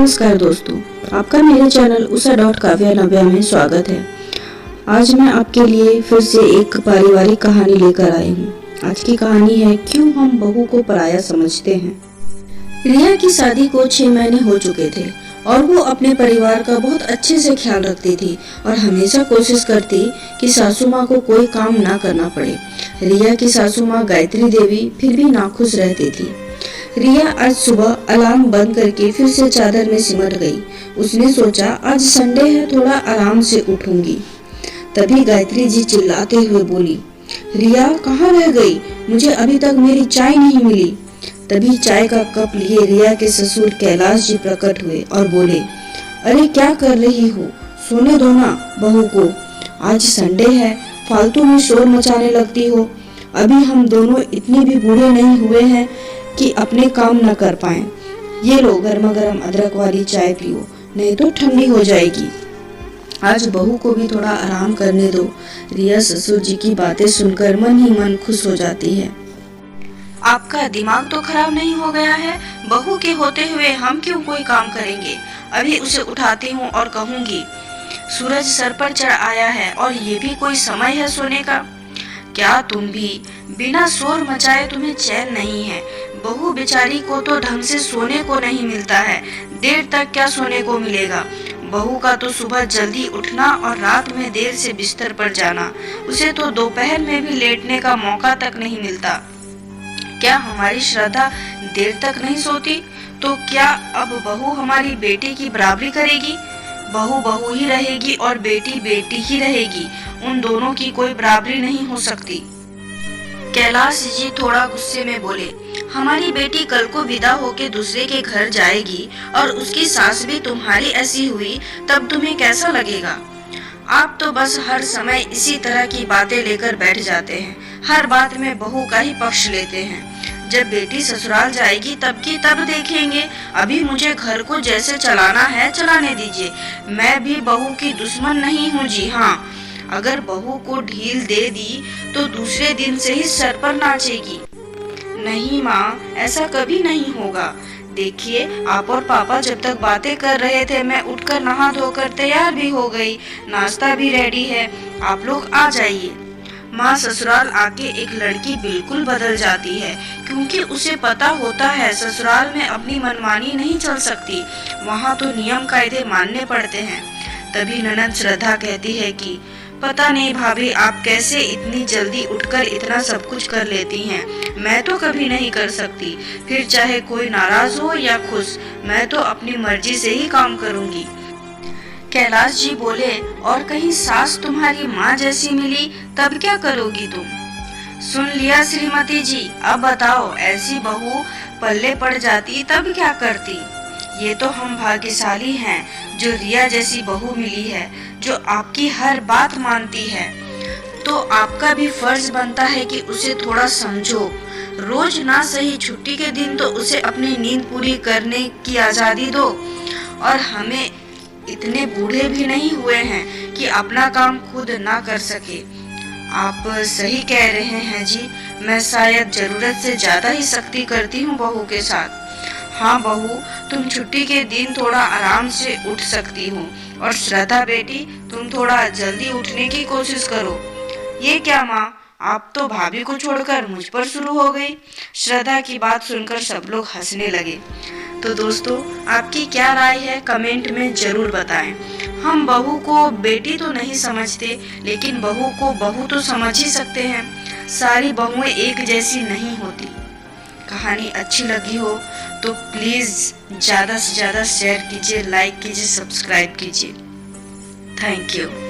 नमस्कार दोस्तों, आपका मेरे चैनल उषा डॉट काव्या नव्या में स्वागत है। आज मैं आपके लिए फिर से एक पारिवारिक कहानी लेकर आई हूँ। आज की कहानी है क्यों हम बहू को पराया समझते हैं। रिया की शादी को 6 महीने हो चुके थे और वो अपने परिवार का बहुत अच्छे से ख्याल रखती थी और हमेशा कोशिश करती कि सासू माँ को कोई काम ना करना पड़े। रिया की सासू माँ गायत्री देवी फिर भी नाखुश रहती थी। रिया आज सुबह अलार्म बंद करके फिर से चादर में सिमट गई। उसने सोचा आज संडे है, थोड़ा आराम से उठूंगी। तभी गायत्री जी चिल्लाते हुए बोली, रिया कहाँ रह गई? मुझे अभी तक मेरी चाय नहीं मिली। तभी चाय का कप लिए रिया के ससुर कैलाश जी प्रकट हुए और बोले, अरे क्या कर रही हो? सोने दो ना बहू को, आज संडे है, फालतू में शोर मचाने लगती हो। अभी हम दोनों इतने भी बूढ़े नहीं हुए हैं कि अपने काम न कर पाएं। ये लो गर्मा गर्म अदरक वाली चाय पियो, नहीं तो ठंडी हो जाएगी। आज बहू को भी थोड़ा आराम करने दो। रिया ससुर जी की बातें सुनकर मन ही मन खुश हो जाती है। आपका दिमाग तो खराब नहीं हो गया है? बहू के होते हुए हम क्यों कोई काम करेंगे? अभी उसे उठाती हूँ और कहूँगी, सूरज सर पर चढ़ आया है और ये भी कोई समय है सोने का? क्या तुम भी बिना शोर मचाए तुम्हें चैन नहीं है? बहू बेचारी को तो ढंग से सोने को नहीं मिलता है, देर तक क्या सोने को मिलेगा? बहू का तो सुबह जल्दी उठना और रात में देर से बिस्तर पर जाना, उसे तो दोपहर में भी लेटने का मौका तक नहीं मिलता। क्या हमारी श्रद्धा देर तक नहीं सोती? तो क्या अब बहू हमारी बेटी की बराबरी करेगी? बहू बहू ही रहेगी और बेटी बेटी ही रहेगी, उन दोनों की कोई बराबरी नहीं हो सकती। कैलाश जी थोड़ा गुस्से में बोले, हमारी बेटी कल को विदा होके दूसरे के घर जाएगी और उसकी सास भी तुम्हारी ऐसी हुई, तब तुम्हें कैसा लगेगा? आप तो बस हर समय इसी तरह की बातें लेकर बैठ जाते हैं, हर बात में बहू का ही पक्ष लेते हैं। जब बेटी ससुराल जाएगी तब की तब देखेंगे, अभी मुझे घर को जैसे चलाना है चलाने दीजिए। मैं भी बहू की दुश्मन नहीं हूँ जी हाँ, अगर बहू को ढील दे दी तो दूसरे दिन से ही सर पर नाचेगी। नहीं माँ, ऐसा कभी नहीं होगा। देखिए, आप और पापा जब तक बातें कर रहे थे मैं उठकर नहा धोकर तैयार भी हो गई, नाश्ता भी रेडी है, आप लोग आ जाइए। माँ ससुराल आके एक लड़की बिल्कुल बदल जाती है, क्योंकि उसे पता होता है ससुराल में अपनी मनमानी नहीं चल सकती, वहाँ तो नियम कायदे मानने पड़ते हैं। तभी ननद श्रद्धा कहती है कि पता नहीं भाभी, आप कैसे इतनी जल्दी उठकर इतना सब कुछ कर लेती हैं, मैं तो कभी नहीं कर सकती। फिर चाहे कोई नाराज हो या खुश, मैं तो अपनी मर्जी से ही काम करूंगी। कैलाश जी बोले, और कहीं सास तुम्हारी माँ जैसी मिली तब क्या करोगी तुम? सुन लिया श्रीमती जी, अब बताओ ऐसी बहू पल्ले पड़ जाती तब क्या करती? ये तो हम भाग्यशाली हैं जो रिया जैसी बहू मिली है, जो आपकी हर बात मानती है। तो आपका भी फर्ज बनता है कि उसे थोड़ा समझो। रोज ना सही, छुट्टी के दिन तो उसे अपनी नींद पूरी करने की आजादी दो। और हमें इतने बूढ़े भी नहीं हुए हैं कि अपना काम खुद ना कर सके। आप सही कह रहे हैं जी, मैं शायद जरूरत से ज्यादा ही सख्ती करती हूँ बहू के साथ। हाँ बहू, तुम छुट्टी के दिन थोड़ा आराम से उठ सकती हो, और श्रद्धा बेटी तुम थोड़ा जल्दी उठने की कोशिश करो। ये क्या माँ, आप तो भाभी को छोड़कर मुझ पर शुरू हो गई। श्रद्धा की बात सुनकर सब लोग हंसने लगे। तो दोस्तों, आपकी क्या राय है कमेंट में जरूर बताएं। हम बहू को बेटी तो नहीं समझते, लेकिन बहू को बहू तो समझ ही सकते हैं। सारी बहुएं एक जैसी नहीं होती। कहानी अच्छी लगी हो तो प्लीज़ ज़्यादा से ज़्यादा शेयर कीजिए, लाइक कीजिए, सब्सक्राइब कीजिए। Thank you.